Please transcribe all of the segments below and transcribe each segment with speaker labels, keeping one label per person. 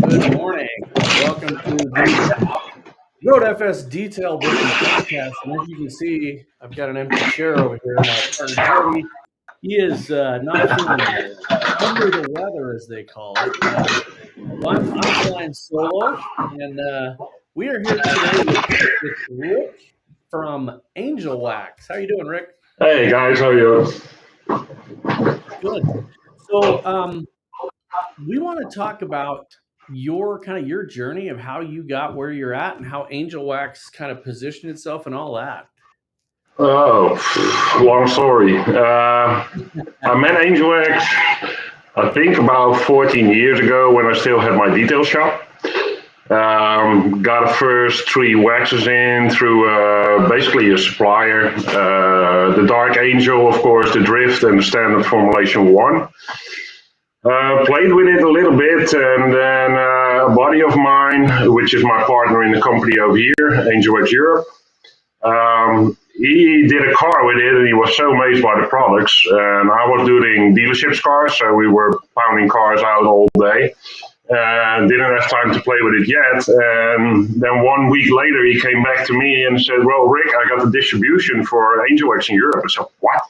Speaker 1: Good morning. Welcome to the RoadFS Detail Booking Podcast. And as you can see, I've got an empty chair over here. My partner Jody, he is not feeling under the weather, as they call it. I'm flying solo, and we are here today with Rick from Angel Wax. How you doing, Rick?
Speaker 2: Hey guys, how are you?
Speaker 1: Good. So we want to talk about your journey of how you got where you're at and how Angel Wax kind of positioned itself and all that.
Speaker 2: Oh, long story. I met Angel Wax, I think about 14 years ago when I still had my detail shop. Got the first 3 waxes in through basically a supplier. The Dark Angel, of course, the Drift and the Standard Formulation 1. Played with it a little bit, and then a buddy of mine, which is my partner in the company over here, Angel Wax Europe, he did a car with it, and he was so amazed by the products. And I was doing dealerships cars, so we were pounding cars out all day. Didn't have time to play with it yet. And then 1 week later, he came back to me and said, "Well, Rick, I got the distribution for Angel Wax in Europe." I said, "What?"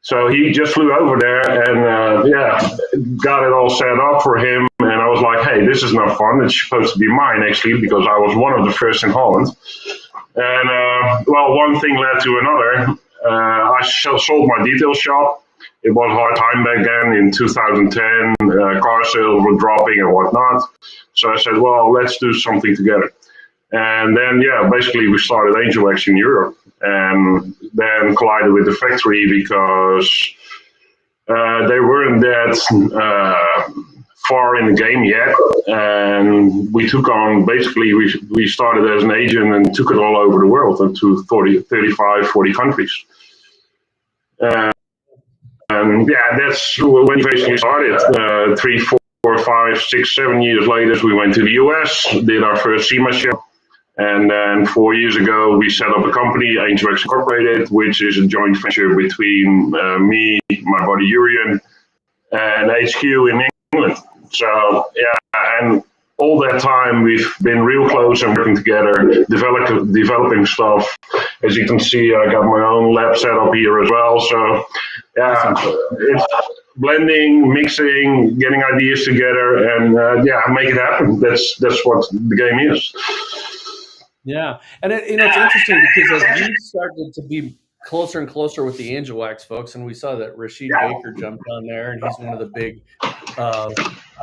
Speaker 2: So he just flew over there and got it all set up for him. And I was like, "Hey, this is not fun. It's supposed to be mine, actually, because I was one of the first in Holland." And one thing led to another. I sold my detail shop. It was a hard time back then in 2010. Car sales were dropping and whatnot. So I said, "Well, let's do something together." And then, basically we started Angel Wax in Europe, and then collided with the factory because they weren't that far in the game yet. And we took on, basically, we started as an agent and took it all over the world into 35, 40 countries. And that's when we basically started. 3, 4, 5, 6, 7 years later, we went to the US, did our first SEMA show. And then 4 years ago, we set up a company, Angel Wax Incorporated, which is a joint venture between me, my buddy Urian, and HQ in England. So, and all that time, we've been real close and working together, developing stuff. As you can see, I got my own lab set up here as well. So, it's blending, mixing, getting ideas together, and make it happen. That's what the game is.
Speaker 1: Yeah, and it's interesting because as we started to be closer and closer with the Angel Wax folks, and we saw that Rashid Baker jumped on there, and he's one of the big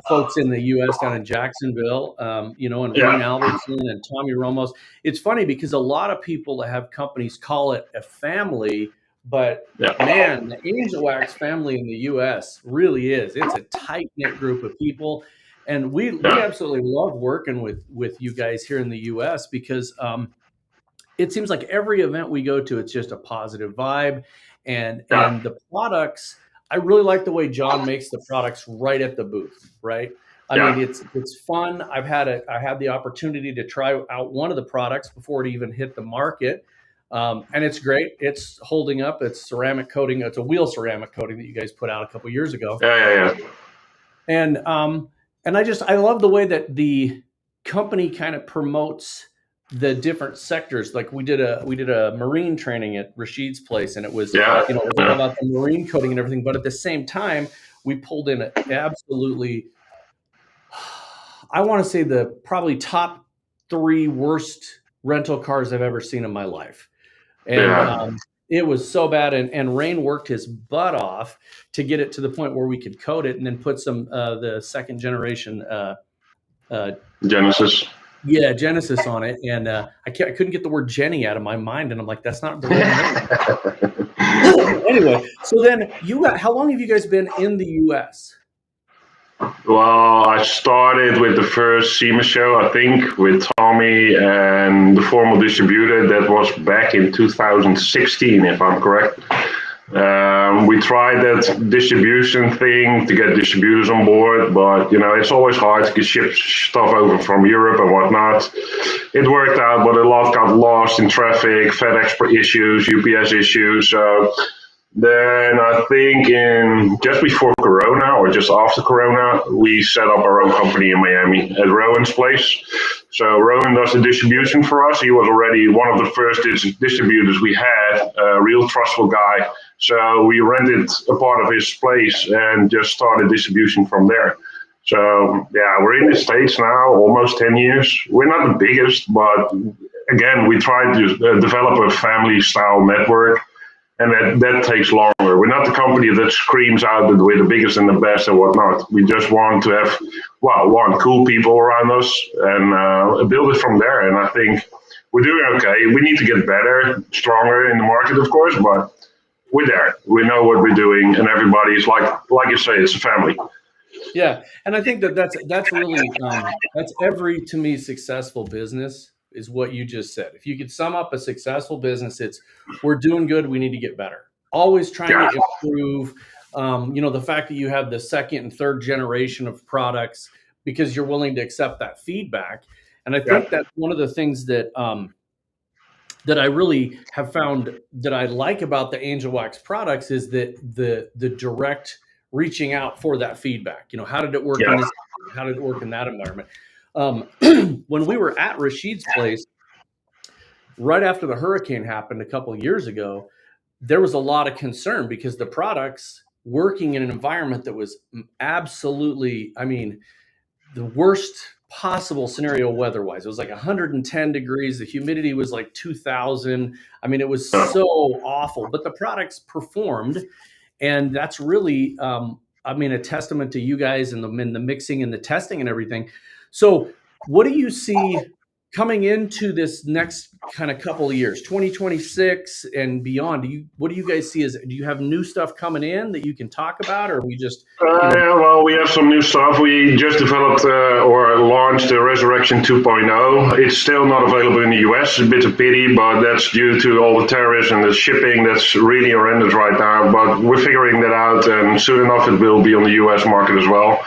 Speaker 1: folks in the U.S. down in Jacksonville, and Wayne Albertson and Tommy Ramos. It's funny because a lot of people that have companies call it a family, but man, the Angel Wax family in the U.S. really is. It's a tight-knit group of people. And we absolutely love working with you guys here in the U.S. because it seems like every event we go to, it's just a positive vibe. And the products, I really like the way John makes the products right at the booth, right? I mean, it's fun. I had the opportunity to try out one of the products before it even hit the market. And it's great. It's holding up. It's ceramic coating. It's a wheel ceramic coating that you guys put out a couple years ago. And I love the way that the company kind of promotes the different sectors. Like we did a marine training at Rashid's place, and it was it was all about the marine coating and everything. But at the same time, we pulled in absolutely, I want to say the probably top 3 worst rental cars I've ever seen in my life, and it was so bad, and Rain worked his butt off to get it to the point where we could coat it and then put some the second generation
Speaker 2: Genesis.
Speaker 1: Yeah, Genesis on it, and I couldn't get the word Jenny out of my mind, and I'm like, that's not the right name. Anyway, so then how long have you guys been in the U.S.?
Speaker 2: Well, I started with the first SEMA show, I think, with Tommy and the formal distributor. That was back in 2016, if I'm correct. We tried that distribution thing to get distributors on board, but it's always hard to ship stuff over from Europe and whatnot. It worked out, but a lot got lost in traffic, FedEx issues, UPS issues. So Then I think in just before Corona or just after Corona, we set up our own company in Miami at Rowan's place. So Rowan does the distribution for us. He was already one of the first distributors we had, a real trustful guy. So we rented a part of his place and just started distribution from there. So yeah, we're in the States now, almost 10 years. We're not the biggest, but again, we try to develop a family style network, and that takes longer. We're not the company that screams out that we're the biggest and the best and whatnot. We just want to have, well, one, cool people around us and build it from there. And I think we're doing okay. We need to get better, stronger in the market, of course, but we're there. We know what we're doing, and everybody's like you say, it's a family.
Speaker 1: Yeah, and I think that's really that's every, to me, successful business is what you just said. If you could sum up a successful business, it's we're doing good, we need to get better. Always trying
Speaker 2: Yeah.
Speaker 1: to improve. The fact that you have the second and third generation of products because you're willing to accept that feedback, and I
Speaker 2: Yeah.
Speaker 1: think that's one of the things that I really have found that I like about the Angel Wax products is that the direct reaching out for that feedback. How did it work in
Speaker 2: Yeah.
Speaker 1: this? How did it work in that environment? When we were at Rashid's place, right after the hurricane happened a couple of years ago, there was a lot of concern because the products working in an environment that was absolutely, I mean, the worst possible scenario weather-wise. It was like 110 degrees. The humidity was like 2,000. I mean, it was so awful, but the products performed, and that's really, a testament to you guys and the mixing and the testing and everything. So, what do you see coming into this next kind of couple of years, 2026 and beyond? What do you guys see do you have new stuff coming in that you can talk about, or are we just,
Speaker 2: Yeah, well, we have some new stuff. We just developed or launched the Resurrection 2.0. It's still not available in the US. It's a bit of pity, but that's due to all the tariffs and the shipping. That's really horrendous right now. But we're figuring that out, and soon enough, it will be on the US market as well.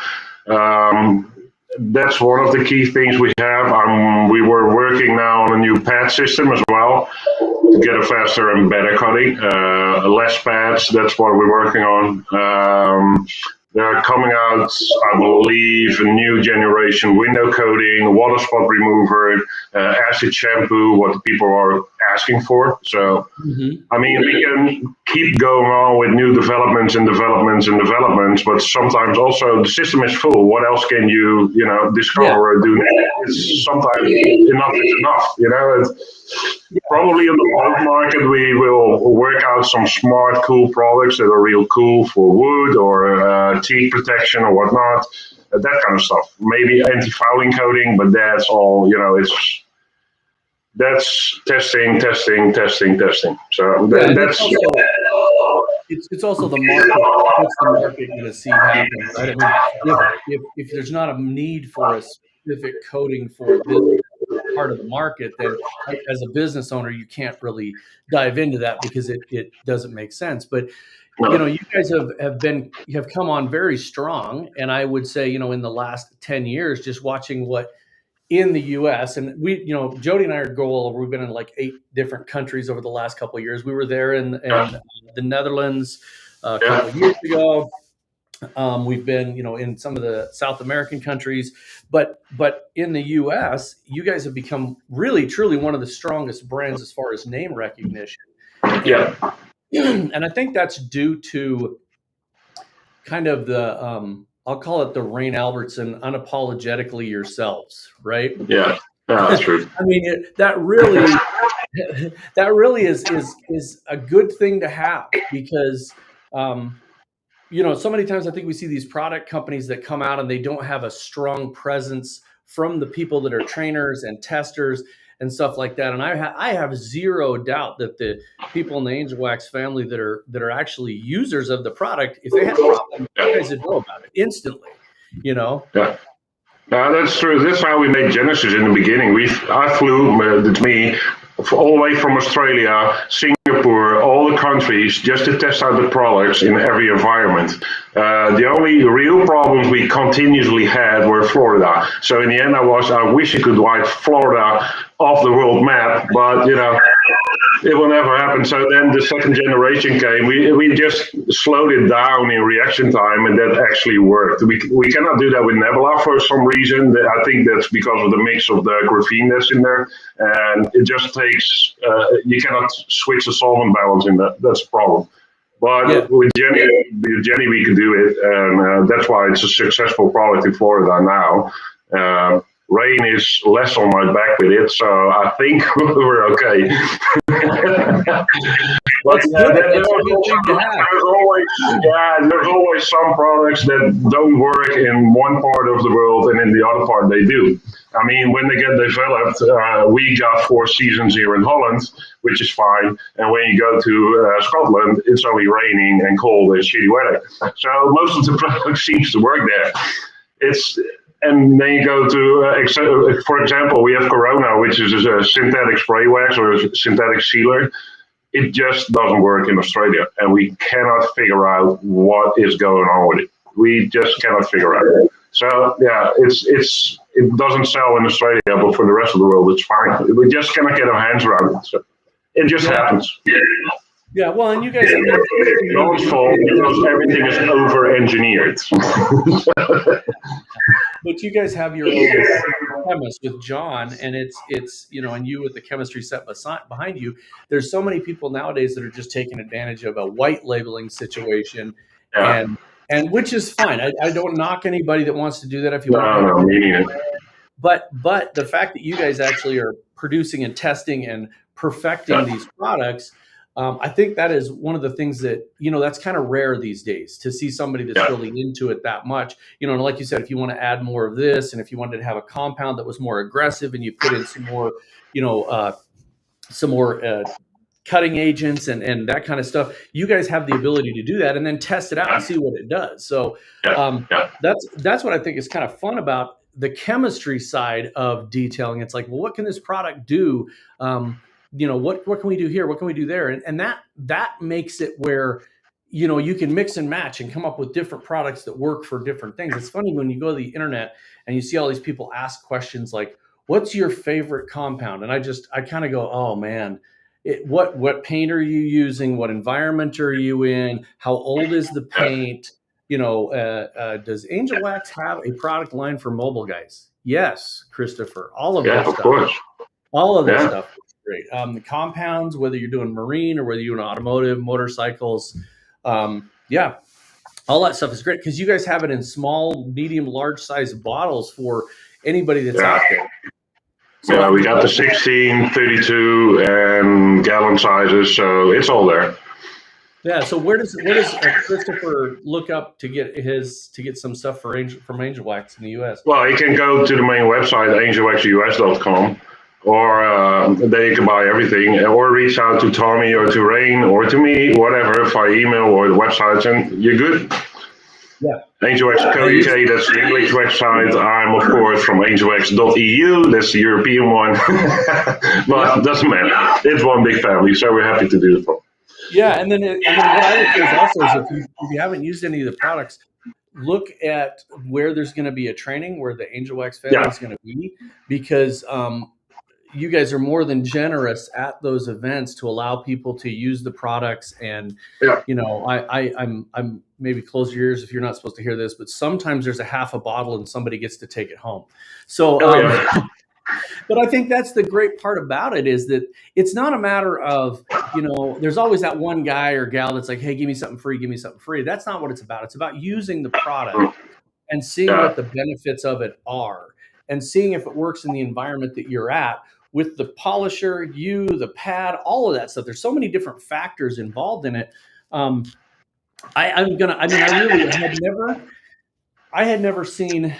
Speaker 2: That's one of the key things we have. We were working now on a new pad system as well to get a faster and better cutting. Less pads, that's what we're working on. They're coming out, I believe, a new generation window coating, water spot remover, acid shampoo, what the people are asking for. So, I mean, we can keep going on with new developments and developments and developments, but sometimes also the system is full. What else can you discover or do? It's sometimes enough is enough. Probably in the bulk market, we will work out some smart, cool products that are real cool for wood or teeth protection or whatnot, that kind of stuff. Maybe anti-fouling coating, but that's all. That's testing. So
Speaker 1: yeah, and
Speaker 2: that's
Speaker 1: it's also the market. What's the market going to see happen, right? I mean, if there's not a need for a specific coating for this part of the market, then as a business owner, you can't really dive into that because it doesn't make sense. But you guys have come on very strong, and I would say, in the last 10 years, just watching what in the US, and we, Jody and I are we've been in like 8 different countries over the last couple of years. We were there in the Netherlands a couple of years ago. We've been, in some of the South American countries, but in the U.S., you guys have become really, truly one of the strongest brands as far as name recognition.
Speaker 2: yeah.
Speaker 1: And I think that's due to kind of I'll call it the Rain Albertson, unapologetically yourselves, right?
Speaker 2: Yeah, that's true.
Speaker 1: I mean, that really is a good thing to have because. So many times I think we see these product companies that come out and they don't have a strong presence from the people that are trainers and testers and stuff like that. And I have zero doubt that the people in the Angel Wax family that are actually users of the product, if they had a problem, you guys would know about it instantly.
Speaker 2: Yeah. That's true. That's how we made Genesis in the beginning. I flew, it's me, all the way from Australia, Singapore, all the countries, just to test out the products in every environment. The only real problems we continuously had were Florida. So in the end, I wish I could wipe Florida off the world map, but it will never happen. So then the second generation came. We just slowed it down in reaction time, and that actually worked. We cannot do that with Nebula for some reason. I think that's because of the mix of the graphene that's in there, and it just takes. You cannot switch the solvent balance in that. That's a problem.
Speaker 1: Yeah.
Speaker 2: But with Jenny, we can do it, and that's why it's a successful product in Florida now. Rain is less on my back with it, so I think we're okay. But there's always some products that don't work in one part of the world, and in the other part they do. I mean, when they get developed, we got 4 seasons here in Holland, which is fine. And when you go to Scotland, it's only raining and cold and shitty weather. So most of the product seems to work there. And then you go to, for example, we have Corona, which is a synthetic spray wax or a synthetic sealer. It just doesn't work in Australia, and we cannot figure out what is going on with it. We just cannot figure out. So yeah, it doesn't sell in Australia, but for the rest of the world, it's fine. We just cannot get our hands around it. So it just happens.
Speaker 1: Yeah, well, and you guys,
Speaker 2: no one's fault because everything is over-engineered.
Speaker 1: But you guys have your own chemist with John, and it's and you with the chemistry set behind you. There's so many people nowadays that are just taking advantage of a white labeling situation, and which is fine. I don't knock anybody that wants to do that if you want.
Speaker 2: No,
Speaker 1: but the fact that you guys actually are producing and testing and perfecting these products. I think that is one of the things that, that's kind of rare these days to see somebody that's really into it that much. And like you said, if you want to add more of this, and if you wanted to have a compound that was more aggressive and you put in some more, cutting agents and that kind of stuff, you guys have the ability to do that and then test it out and see what it does. So that's what I think is kind of fun about the chemistry side of detailing. It's like, well, what can this product do? What can we do here? What can we do there? And that makes it where, you can mix and match and come up with different products that work for different things. It's funny when you go to the internet and you see all these people ask questions like, what's your favorite compound? And I kind of go, oh man, what paint are you using? What environment are you in? How old is the paint? Does Angel Wax have a product line for mobile guys? Yes, Christopher, all of that stuff.
Speaker 2: Of course.
Speaker 1: All of that stuff. Great. The compounds, whether you're doing marine or whether you're doing automotive, motorcycles, all that stuff is great because you guys have it in small, medium, large size bottles for anybody that's out there. So
Speaker 2: we got the 16, 32, and gallon sizes, so it's all there.
Speaker 1: Yeah. So where does Christopher look up to get some stuff from Angel Wax in the US?
Speaker 2: Well, you can go to the main website, angelwaxus.com. Or there you can buy everything, or reach out to Tommy or to Rain or to me, whatever, via email or the websites, and you're good.
Speaker 1: Yeah.
Speaker 2: AngelX.co.uk, that's the English website. I'm, of course, from angelx.eu, that's the European one. But it doesn't matter. It's one big family, so we're happy to do it.
Speaker 1: Yeah, and then what I would say is also if you haven't used any of the products, look at where there's going to be a training where the Angel Wax family is going to be, because you guys are more than generous at those events to allow people to use the products. And, I'm maybe close your ears if you're not supposed to hear this, but sometimes there's a half a bottle and somebody gets to take it home. So, but I think that's the great part about it is that it's not a matter of, there's always that one guy or gal that's like, hey, give me something free, give me something free. That's not what it's about. It's about using the product and seeing what the benefits of it are and seeing if it works in the environment that you're at with the polisher, the pad, all of that stuff. There's so many different factors involved in it. I had never seen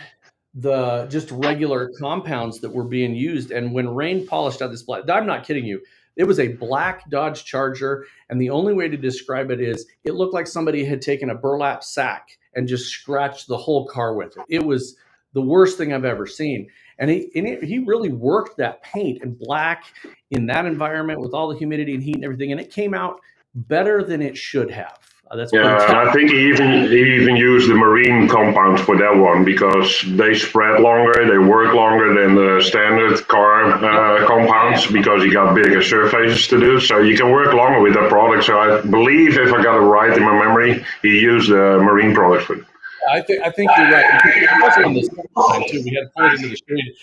Speaker 1: the just regular compounds that were being used. And when Rain polished out this black, I'm not kidding you, it was a black Dodge Charger. And the only way to describe it is it looked like somebody had taken a burlap sack and just scratched the whole car with it. It was the worst thing I've ever seen. And he really worked that paint in black in that environment with all the humidity and heat and everything. And it came out better than it should have. That's pretty
Speaker 2: Yeah,
Speaker 1: cool.
Speaker 2: and I think he even used the marine compounds for that one because they spread longer, they work longer than the standard car compounds because you got bigger surfaces to do. So you can work longer with that product. So I believe, if I got it right in my memory, he used the marine product for it.
Speaker 1: I think you're right. Especially in the summertime too. We had to pull it into the shade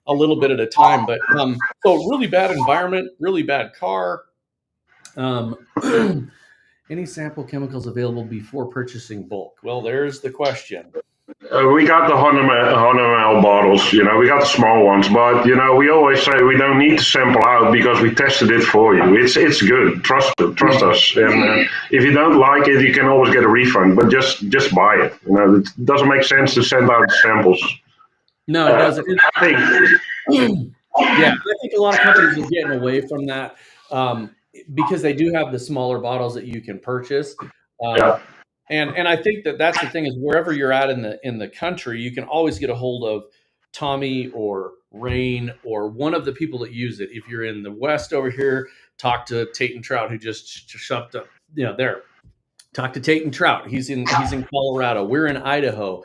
Speaker 1: a little bit at a time. But so really bad environment, really bad car. Um, any sample chemicals available before purchasing bulk? Well, there's the question.
Speaker 2: We got the 100 ml bottles, we got the small ones, but we always say we don't need to sample out because we tested it for you. It's good. Trust us. And if you don't like it, you can always get a refund, but just buy it. It doesn't make sense to send out samples.
Speaker 1: No, it doesn't.
Speaker 2: I think.
Speaker 1: Yeah, I think a lot of companies are getting away from that because they do have the smaller bottles that you can purchase.
Speaker 2: Yeah.
Speaker 1: And I think that's the thing is wherever you're at in the country, you can always get a hold of Tommy or Rain or one of the people that use it. If you're in the West over here, talk to Tate and Trout, who just shoved up, there. Talk to Tate and Trout. He's in Colorado. We're in Idaho.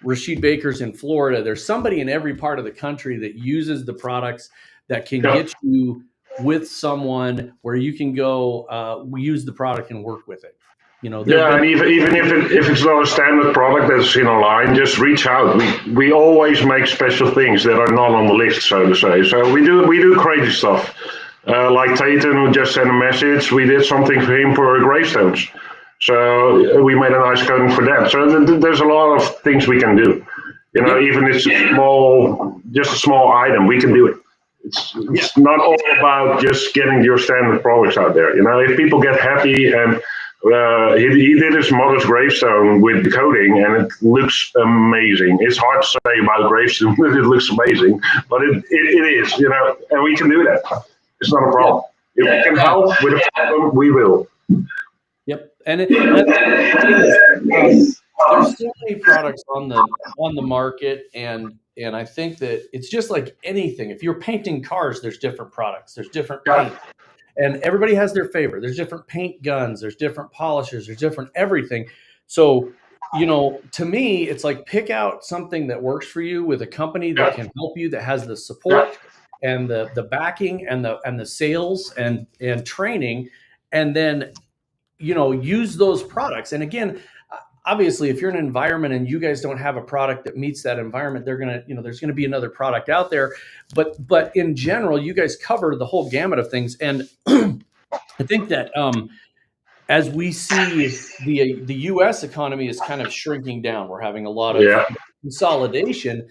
Speaker 1: Rashid Baker's in Florida. There's somebody in every part of the country that uses the products that can get you with someone where you can go use the product and work with it.
Speaker 2: And even if it's not a standard product that's in a line, just reach out. We always make special things that are not on the list, so to say. So we do crazy stuff. Like Tatum, who just sent a message, we did something for him for gravestones. So we made a nice coating for that. So there's a lot of things we can do. Even if it's just a small item, we can do it. It's not all about just getting your standard products out there. If people get happy and he did his mother's gravestone with the coating, and it looks amazing. It's hard to say about gravestone; it looks amazing, but it is, and we can do that. It's not a problem. If we can help with a problem, we will.
Speaker 1: Yep, and there's so many products on the market, and I think that it's just like anything. If you're painting cars, there's different products, there's different paint. And everybody has their favorite. There's different paint guns. There's different polishers. There's different everything. So, to me, it's like pick out something that works for you with a company that can help you, that has the support and the backing and the sales and training, and then use those products. And again, obviously, if you're in an environment and you guys don't have a product that meets that environment, there's gonna be another product out there. But in general, you guys cover the whole gamut of things. And I think that as we see the U.S. economy is kind of shrinking down, we're having a lot of consolidation.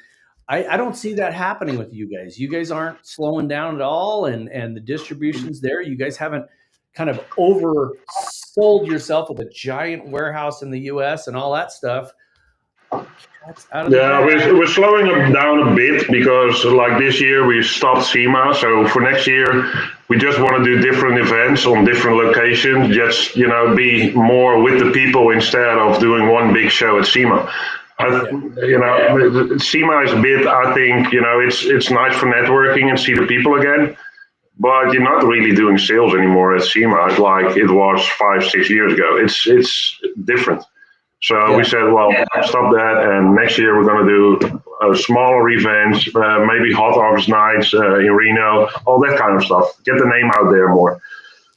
Speaker 1: I don't see that happening with you guys. You guys aren't slowing down at all, and the distribution's there. You guys haven't kind of oversold yourself with a giant warehouse in the U.S. and all that stuff.
Speaker 2: We're slowing them down a bit because, like this year, we stopped SEMA. So for next year, we just want to do different events on different locations. Just be more with the people instead of doing one big show at SEMA. SEMA is a bit. I think it's nice for networking and see the people again. But you're not really doing sales anymore at SEMA like it was 5-6 years ago. It's different. So we said, well, stop that, and next year we're going to do smaller events, maybe hot office nights in Reno, all that kind of stuff. Get the name out there more,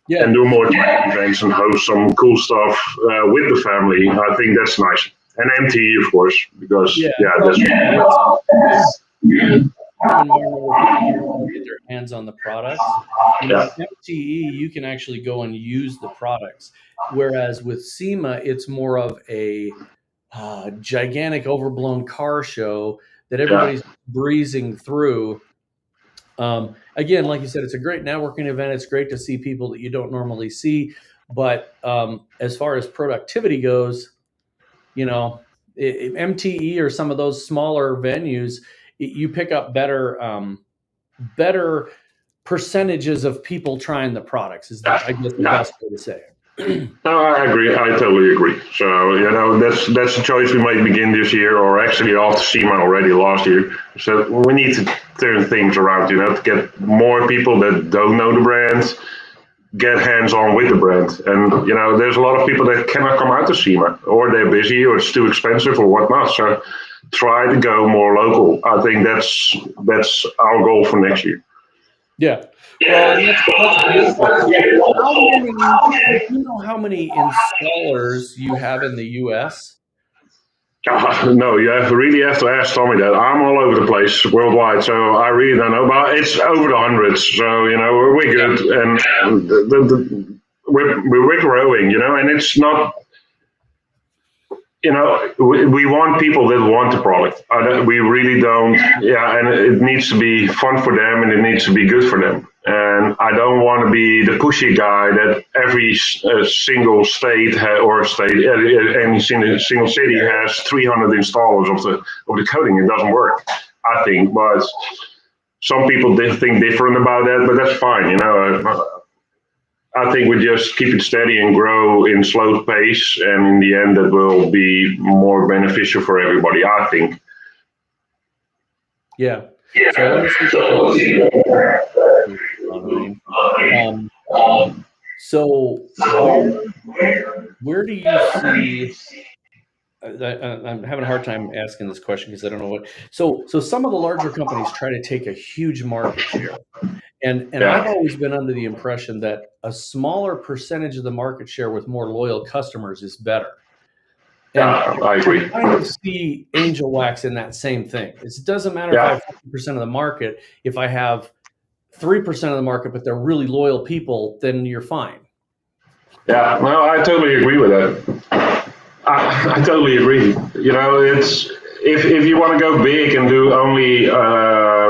Speaker 2: and do more events and host some cool stuff with the family. I think that's nice. And MTE, of course, because that's.
Speaker 1: Get their hands on the products. MTE, you can actually go and use the products, whereas with SEMA, it's more of a gigantic, overblown car show that everybody's breezing through. Again, like you said, it's a great networking event. It's great to see people that you don't normally see, but as far as productivity goes, MTE or some of those smaller venues, you pick up better percentages of people trying the products is I guess the best way to say it.
Speaker 2: No, I agree. I totally agree. So, that's a choice we might begin this year, or actually after SEMA already last year. So we need to turn things around, to get more people that don't know the brands get hands-on with the brand. And there's a lot of people that cannot come out to SEMA, or they're busy, or it's too expensive, or whatnot. So try to go more local. I think that's our goal for next year.
Speaker 1: Yeah. Well, and that's beautiful. Do you know how many installers you have in the U.S.?
Speaker 2: No, you really have to ask Tommy that. I'm all over the place worldwide, so I really don't know. But it's over the hundreds, so we're good, and we're growing, and it's not. We want people that want the product. We really don't. Yeah, and it needs to be fun for them, and it needs to be good for them. And I don't want to be the pushy guy that every single state any single city has 300 installers of the coating. It doesn't work, I think. But some people think different about that, but that's fine. I think we just keep it steady and grow in slow pace, and in the end, that will be more beneficial for everybody, I think.
Speaker 1: Yeah. So where do you see? I'm having a hard time asking this question because I don't know what. So some of the larger companies try to take a huge market share. And I've always been under the impression that a smaller percentage of the market share with more loyal customers is better. And
Speaker 2: I agree.
Speaker 1: I kind of see Angel Wax in that same thing. It doesn't matter if I have 50% of the market. If I have 3% of the market, but they're really loyal people, then you're fine.
Speaker 2: Yeah, no, I totally agree with that. I totally agree. It's if you want to go big and do only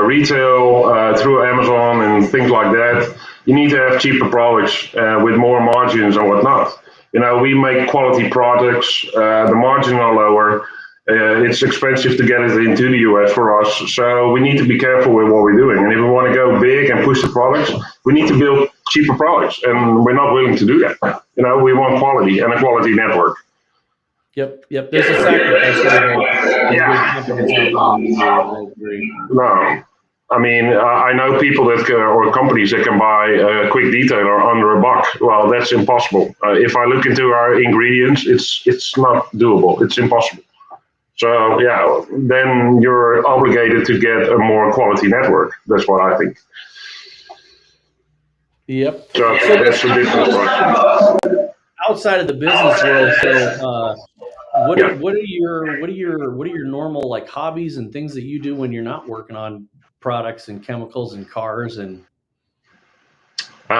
Speaker 2: retail through Amazon and things like that, you need to have cheaper products with more margins and whatnot. We make quality products. The margins are lower. It's expensive to get it into the US for us, so we need to be careful with what we're doing. And if we want to go big and push the products, we need to build cheaper products, and we're not willing to do that. We want quality and a quality network.
Speaker 1: Yep. There's a sacrifice
Speaker 2: No. I mean, I know people or companies that can buy a quick detailer under $1. Well, that's impossible. If I look into our ingredients, it's not doable. It's impossible. So yeah, then you're obligated to get a more quality network. That's what I think.
Speaker 1: Yep.
Speaker 2: So that's the difference.
Speaker 1: Outside of the business world, so what are your normal like hobbies and things that you do when you're not working on products and chemicals and cars and?
Speaker 2: No,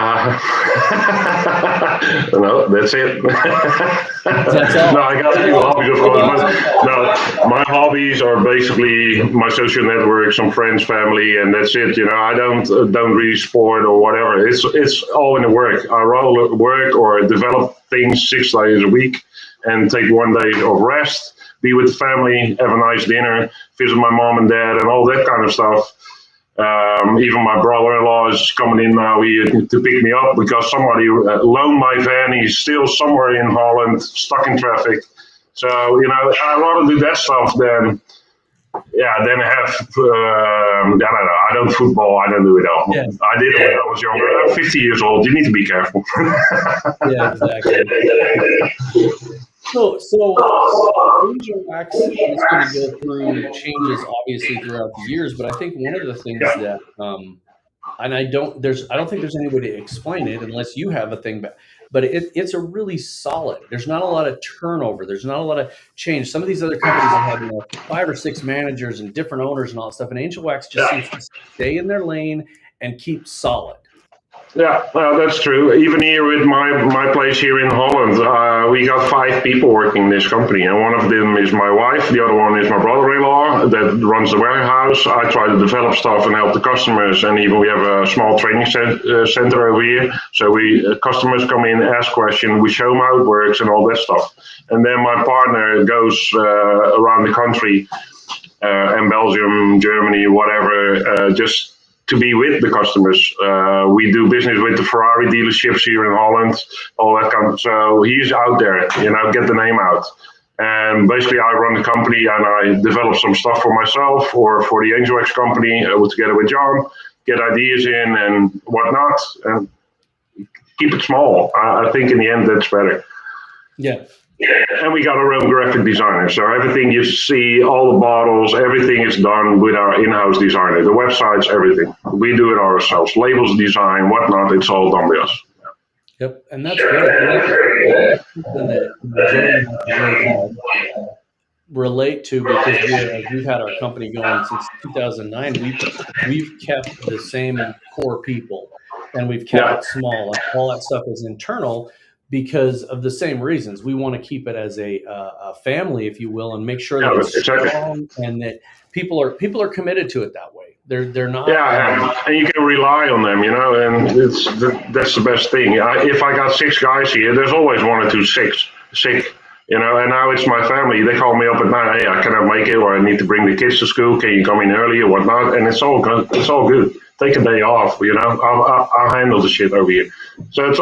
Speaker 2: that's it.
Speaker 1: That's all.
Speaker 2: No, I got a few hobbies, of course. No, my hobbies are basically my social network, some friends, family, and that's it. I don't really sport or whatever. It's all in the work. I rather work or develop things 6 days a week and take 1 day of rest, be with the family, have a nice dinner, visit my mom and dad, and all that kind of stuff. Even my brother-in-law is coming in now here to pick me up because somebody loaned my van. He's still somewhere in Holland, stuck in traffic. So, I'd rather do that stuff than have, I don't know, I don't football, I don't do it all. Yeah. I did it when I was younger. I'm 50 years old, you need to be careful.
Speaker 1: Yeah, exactly. So Angel Wax is going to go through changes, obviously, throughout the years. But I think one of the things that, and I don't think there's any way to explain it unless you have a thing. But it's a really solid. There's not a lot of turnover. There's not a lot of change. Some of these other companies have 5 or 6 managers and different owners and all that stuff. And Angel Wax just seems to stay in their lane and keep solid.
Speaker 2: Yeah, that's true. Even here with my place here in Holland, we got 5 people working in this company, and one of them is my wife. The other one is my brother-in-law that runs the warehouse. I try to develop stuff and help the customers, and even we have a small training center over here. So customers come in, ask questions, we show them how it works and all that stuff. And then my partner goes around the country, and Belgium, Germany, whatever, just to be with the customers. We do business with the Ferrari dealerships here in Holland, all that kind of, so he's out there, get the name out. And basically I run the company and I develop some stuff for myself or for the Angel Wax company together with John, get ideas in and whatnot, and keep it small. I think in the end that's better.
Speaker 1: Yeah.
Speaker 2: And we got our own graphic designer. So everything you see, all the bottles, everything is done with our in-house designer. The websites, everything. We do it ourselves. Labels design, whatnot, it's all done by us.
Speaker 1: Yep. And that's good. Something that Joey and I really kind of relate to, because we've had our company going since 2009. We've kept the same core people, and we've kept it small. Like, all that stuff is internal because of the same reasons. We want to keep it as a family, if you will, and make sure that it's strong and that people are committed to it that way. They're not.
Speaker 2: And you can rely on them, and that's the best thing. If I got 6 guys here, there's always 1 or 2 sick. And now it's my family. They call me up at night. Hey, I cannot make it, or I need to bring the kids to school. Can you come in early or whatnot? And it's all good. It's all good. Take a day off. I'll handle the shit over here. So it's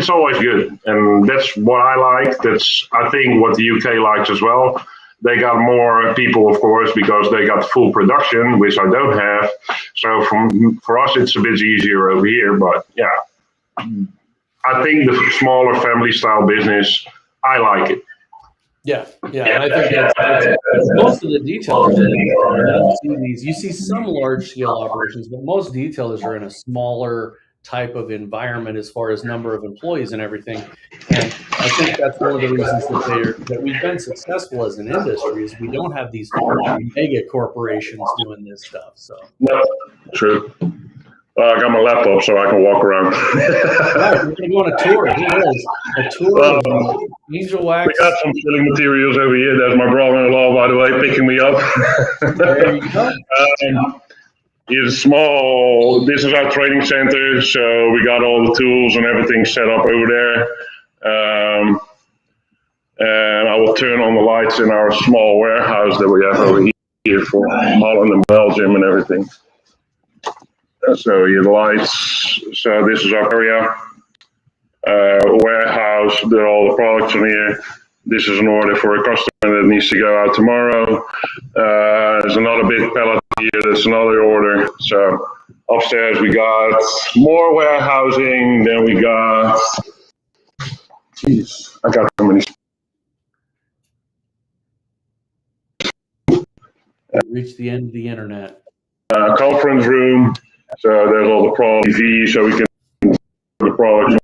Speaker 2: always good, and that's what I like. That's, I think, what the UK likes as well. They got more people, of course, because they got full production, which I don't have. So for us, it's a bit easier over here. But yeah, I think the smaller family style business, I like it.
Speaker 1: Yeah. And I think that's most of the detailers. You see some large scale operations, but most detailers are in a smaller type of environment as far as number of employees and everything. And I think that's one of the reasons that we've been successful as an industry, is we don't have these mega corporations doing this stuff. So
Speaker 2: true. I got my laptop so I can walk around.
Speaker 1: Right, we're going to go on a tour. A tour of Angel Wax.
Speaker 2: We got some filling materials over here. That's my brother-in-law, by the way, picking me up.
Speaker 1: There you go.
Speaker 2: It's small. This is our training center, so we got all the tools and everything set up over there. And I will turn on the lights in our small warehouse that we have over here for Holland and Belgium and everything. So the lights. So this is our area. Warehouse. There are all the products in here. This is an order for a customer that needs to go out tomorrow. There's another big pallet here. That's another order. So upstairs we got more warehousing. Then we got. Jeez, I got so many.
Speaker 1: Reach the end of the internet.
Speaker 2: Conference room. So there's all the product TV, so we can the products.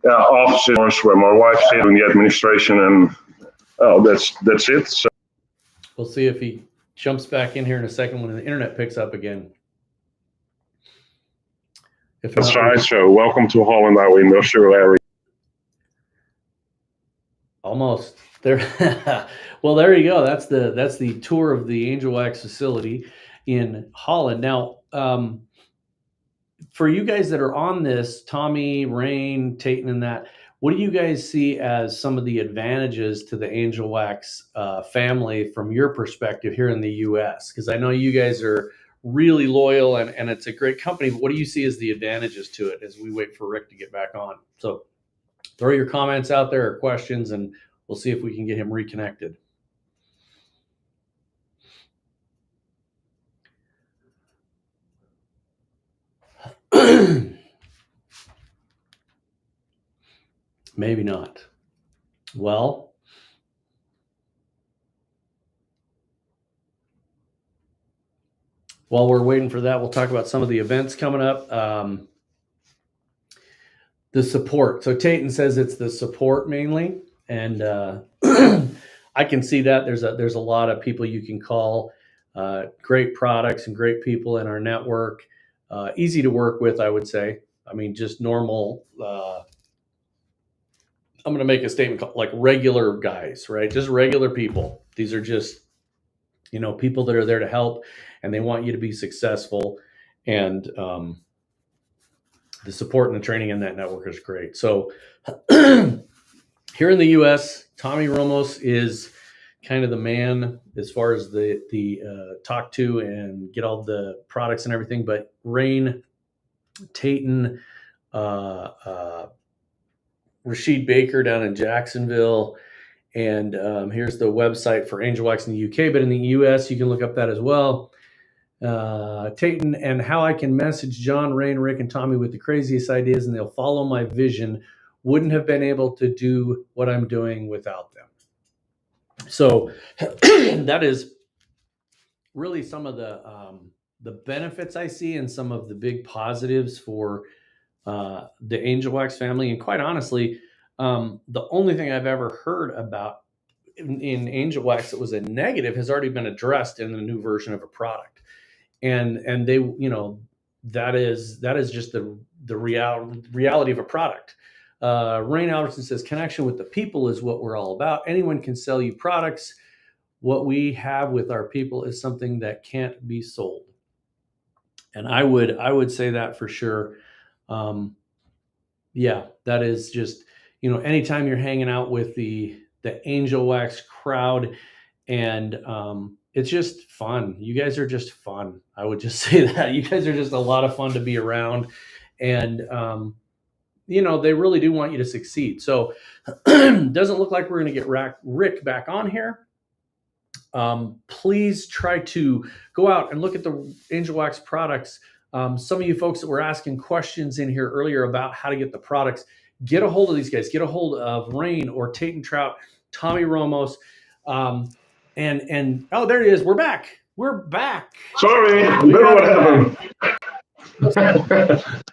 Speaker 2: Offices where my wife's doing the administration, and that's it. So
Speaker 1: we'll see if he jumps back in here in a second when the internet picks up again.
Speaker 2: That's right. So welcome to Holland, our industrial area.
Speaker 1: Almost there. Well, there you go. That's the tour of the Angel Wax facility in Holland. Now, for you guys that are on this, Tommy, Rain, Tayton, and that, what do you guys see as some of the advantages to the Angel Wax family from your perspective here in the U.S.? Because I know you guys are really loyal and it's a great company, but what do you see as the advantages to it as we wait for Rick to get back on? So throw your comments out there or questions, and we'll see if we can get him reconnected. Maybe not. Well, while we're waiting for that, we'll talk about some of the events coming up. The support. So Tayton says it's the support mainly, and I can see that. There's a lot of people you can call, great products and great people in our network. Easy to work with, I would say. I mean, just normal. I'm going to make a statement like regular guys, right? Just regular people. These are just, people that are there to help, and they want you to be successful. And the support and the training in that network is great. So here in the U.S., Tommy Ramos is kind of the man as far as the talk to and get all the products and everything. But Rain, Tayton, Rashid Baker down in Jacksonville, and here's the website for Angel Wax in the UK. But in the US, you can look up that as well. Tayton, and how I can message John, Rain, Rick, and Tommy with the craziest ideas, and they'll follow my vision. Wouldn't have been able to do what I'm doing without them. So that is really some of the benefits I see and some of the big positives for the Angel Wax family. And quite honestly, the only thing I've ever heard about in Angel Wax that was a negative has already been addressed in the new version of a product. And they, you know, that is just the reality of a product. Rain Albertson says connection with the people is what we're all about. Anyone can sell you products. What we have with our people is something that can't be sold. And I would say that for sure. Yeah, that is just, you know, anytime you're hanging out with the Angel Wax crowd, and it's just fun. You guys are just fun. I would just say that you guys are just a lot of fun to be around, and you know, they really do want you to succeed. So doesn't look like we're going to get Rick back on here. Please try to go out and look at the Angel Wax products. Some of you folks that were asking questions in here earlier about how to get the products, get a hold of these guys. Get a hold of Rain or Tayton Trout, Tommy Ramos, and oh, there he is. We're back. We're back.
Speaker 2: Sorry, I don't know what happened.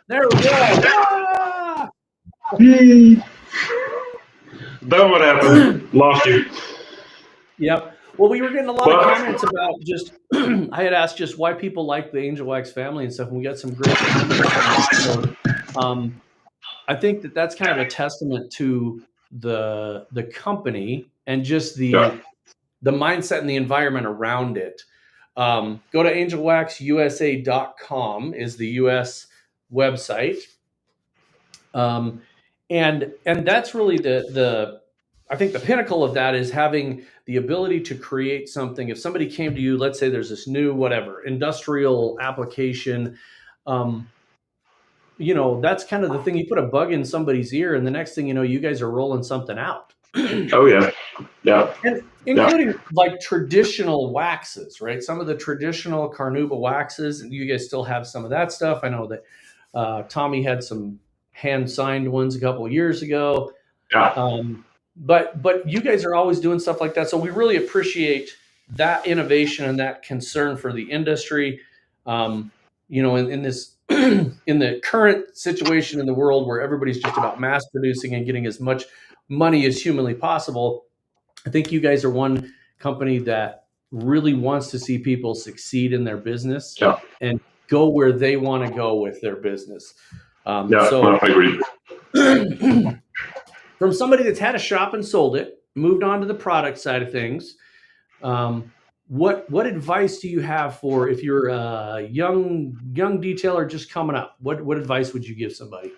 Speaker 1: There we go. Ah!
Speaker 2: Don't know what happened. Lost you.
Speaker 1: Yep. Well, we were getting a lot of comments about just, I had asked just why people like the Angel Wax family and stuff, and we got some great comments. So, I think that that's kind of a testament to the company and just the mindset and the environment around it. Go to angelwaxusa.com is the US website. And that's really the I think the pinnacle of that is having the ability to create something. If somebody came to you, let's say there's this new whatever industrial application, you know, that's kind of the thing. You put a bug in somebody's ear, and the next thing you know, you guys are rolling something out.
Speaker 2: Oh yeah, yeah,
Speaker 1: and including like traditional waxes, right? Some of the traditional carnauba waxes, and you guys still have some of that stuff. I know that Tommy had some hand signed ones a couple of years ago.
Speaker 2: yeah.
Speaker 1: But you guys are always doing stuff like that. So we really appreciate that innovation and that concern for the industry. You know, in this in the current situation in the world where everybody's just about mass producing and getting as much money as humanly possible, I think you guys are one company that really wants to see people succeed in their business and go where they want to go with their business.
Speaker 2: So I agree.
Speaker 1: From somebody that's had a shop and sold it, moved on to the product side of things, what advice do you have for if you're a young detailer just coming up? What advice would you give somebody?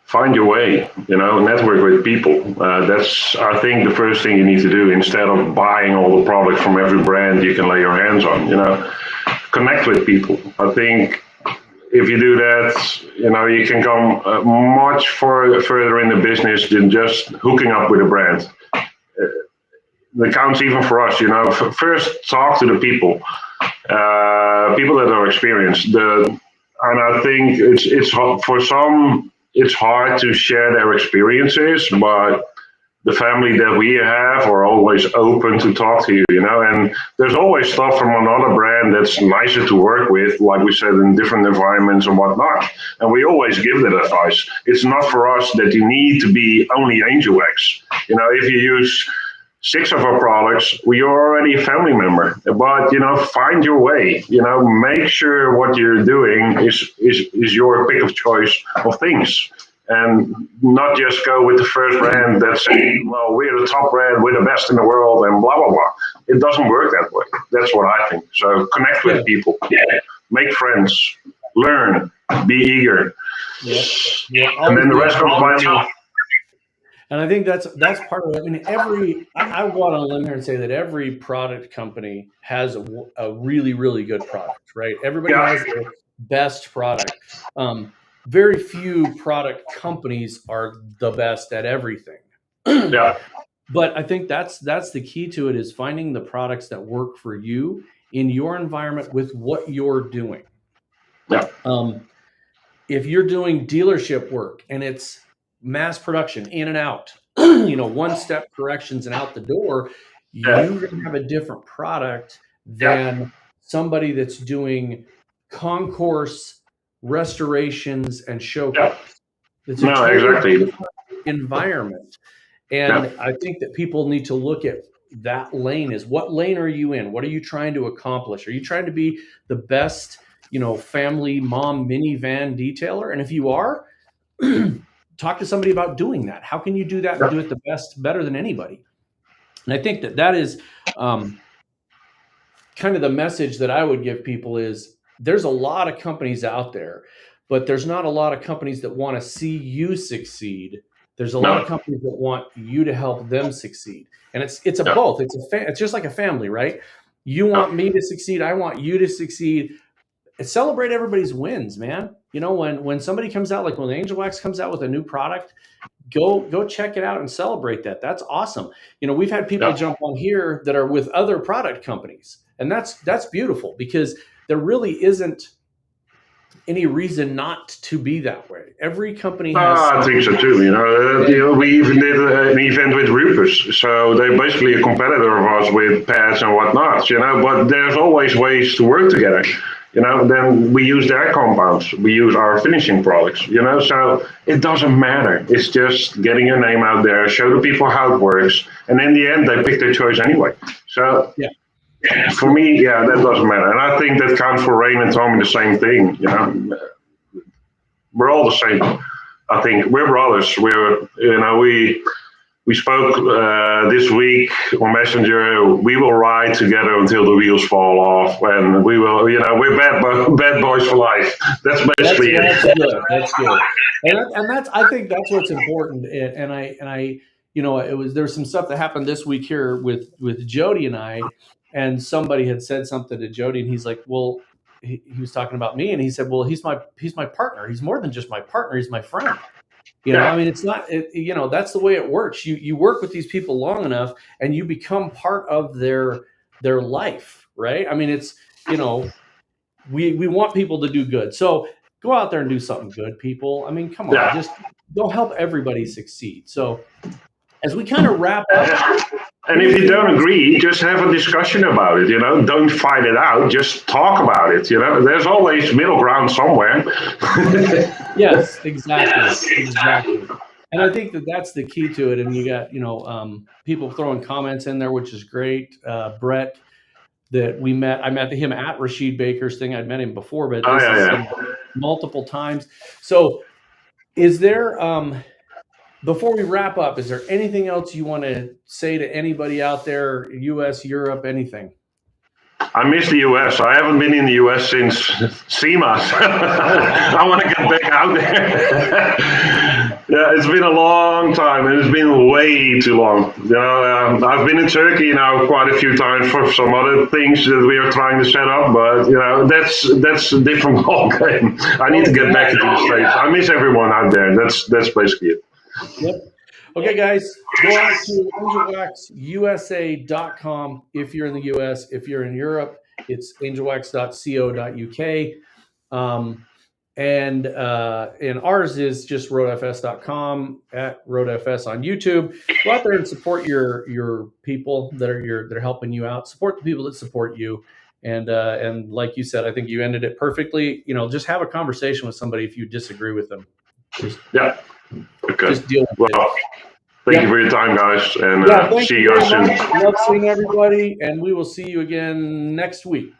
Speaker 2: Find your way, you know, network with people. That's, I think, the first thing you need to do instead of buying all the products from every brand you can lay your hands on, you know. Connect with people. I think if you do that, you know, you can come much further in the business than just hooking up with a brand. That counts even for us, you know. First, talk to the people that are experienced. And I think it's for some, it's hard to share their experiences, but the family that we have are always open to talk to you, you know, and there's always stuff from another brand that's nicer to work with, like we said, in different environments and whatnot. And we always give that advice. It's not for us that you need to be only Angel Wax. You know, if you use 6 of our products, you're already a family member. But, you know, find your way, you know, make sure what you're doing is your pick of choice of things. And not just go with the first brand that's saying, well, we're the top brand, we're the best in the world, and blah, blah, blah. It doesn't work that way. That's what I think. So connect with people, make friends, learn, be eager.
Speaker 1: Yeah.
Speaker 2: And then the rest comes by itself.
Speaker 1: And I think that's part of it. I mean, I go out on a limb here and say that every product company has a really, really good product, right? Everybody has their best product. Very few product companies are the best at everything.
Speaker 2: Yeah.
Speaker 1: But I think that's the key to it, is finding the products that work for you in your environment with what you're doing.
Speaker 2: Yeah.
Speaker 1: If you're doing dealership work and it's mass production in and out, one step corrections and out the door, you're going to have a different product than somebody that's doing concourse restorations and show cars. It's a totally different environment. And I think that people need to look at that lane. Is what lane are you in? What are you trying to accomplish? Are you trying to be the best, family mom minivan detailer? And if you are, talk to somebody about doing that. How can you do that and do it the best, better than anybody? And I think that is kind of the message that I would give people is there's a lot of companies out there, but there's not a lot of companies that want to see you succeed. There's a lot of companies that want you to help them succeed. And it's both. It's just like a family, right? You want me to succeed. I want you to succeed. Celebrate everybody's wins, man. When somebody comes out, like when Angel Wax comes out with a new product, go check it out and celebrate that. That's awesome. We've had people jump on here that are with other product companies, and that's beautiful because there really isn't any reason not to be that way. Every company has.
Speaker 2: I think so too. We even did an event with Rufus, so they're basically a competitor of us with pads and whatnot. But there's always ways to work together. Then we use their compounds, we use our finishing products. So it doesn't matter. It's just getting your name out there, show the people how it works, and in the end, they pick their choice anyway. So. Yeah. For me, that doesn't matter. And I think that counts for Rain and Tommy, the same thing. We're all the same. I think we're brothers. We spoke this week on Messenger. We will ride together until the wheels fall off, and we will. We're bad boys for life. That's basically it.
Speaker 1: That's good. That's good. And that's. I think that's what's important. And I. There's some stuff that happened this week here with Jody and I. And somebody had said something to Jody, and he's like, well, he was talking about me, and he said, well, he's my partner. He's more than just my partner. He's my friend. I mean, it's not, that's the way it works. You work with these people long enough, and you become part of their life, right? I mean, it's, we want people to do good. So go out there and do something good, people. I mean, come on, just go help everybody succeed. So as we kind of wrap up.
Speaker 2: And if you don't agree, just have a discussion about it, Don't fight it out, just talk about it, There's always middle ground somewhere.
Speaker 1: Yes, exactly. And I think that's the key to it. And you got, people throwing comments in there, which is great. Brett, that I met him at Rashid Baker's thing. I'd met him before, but multiple times. So is there... before we wrap up, is there anything else you want to say to anybody out there, U.S., Europe, anything?
Speaker 2: I miss the U.S. I haven't been in the U.S. since SEMA. I want to get back out there. It's been a long time, and it's been way too long. I've been in Turkey now quite a few times for some other things that we are trying to set up, but that's a different ballgame. I need to get back into the States. I miss everyone out there. That's basically it.
Speaker 1: Yep. Okay, guys, go out to angelwaxusa.com if you're in the U.S. If you're in Europe, it's angelwax.co.uk. And ours is just roadfs.com, at RoadFS on YouTube. Go out there and support your people that are helping you out. Support the people that support you. And like you said, I think you ended it perfectly. Just have a conversation with somebody if you disagree with them.
Speaker 2: Okay.
Speaker 1: Just deal with it.
Speaker 2: Thank you for your time, guys, and see you guys soon.
Speaker 1: Love seeing everybody, and we will see you again next week.